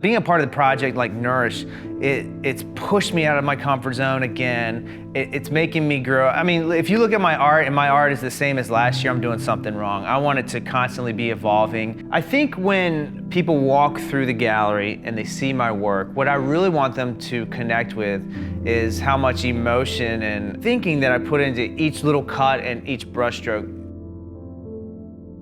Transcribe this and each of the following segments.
Being a part of the project like Nourish, it's pushed me out of my comfort zone again. It's making me grow. I mean, if you look at my art, and my art is the same as last year, I'm doing something wrong. I want it to constantly be evolving. I think when people walk through the gallery and they see my work, what I really want them to connect with is how much emotion and thinking that I put into each little cut and each brushstroke.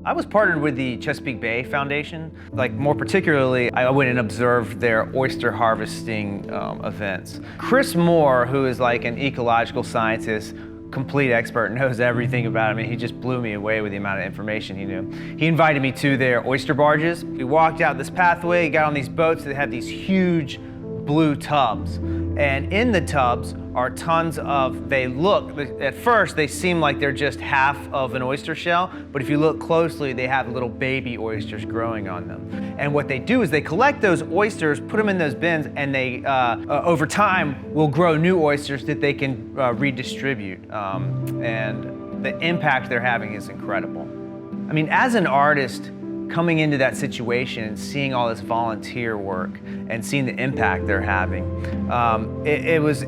I was partnered with the Chesapeake Bay Foundation. Like, more particularly, I went and observed their oyster harvesting events. Chris Moore, who is like an ecological scientist, complete expert, knows everything about it. I mean, he just blew me away with the amount of information he knew. He invited me to their oyster barges. We walked out this pathway, got on these boats that had these huge blue tubs. And in the tubs are tons of, at first they seem like they're just half of an oyster shell, but if you look closely, they have little baby oysters growing on them. And what they do is they collect those oysters, put them in those bins, and they, over time, will grow new oysters that they can redistribute. And the impact they're having is incredible. I mean, as an artist, coming into that situation and seeing all this volunteer work and seeing the impact they're having, it was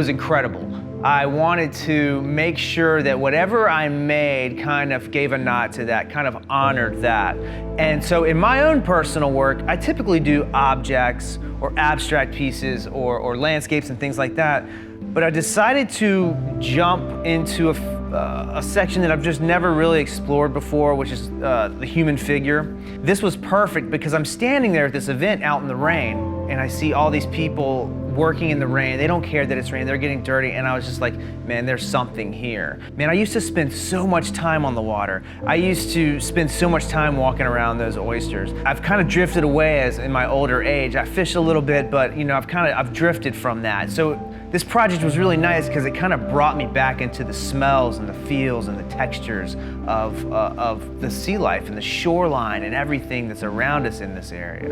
incredible. I wanted to make sure that whatever I made kind of gave a nod to that, kind of honored that. And so in my own personal work, I typically do objects or abstract pieces or landscapes and things like that. But I decided to jump into a section that I've just never really explored before, which is the human figure. This was perfect because I'm standing there at this event out in the rain, and I see all these people working in the rain. They don't care that it's raining, they're getting dirty, and I was just like, man, there's something here. Man, I used to spend so much time on the water. I used to spend so much time walking around those oysters. I've kind of drifted away as in my older age. I fish a little bit, but you know, I've drifted from that. So this project was really nice because it kind of brought me back into the smells and the feels and the textures of the sea life and the shoreline and everything that's around us in this area.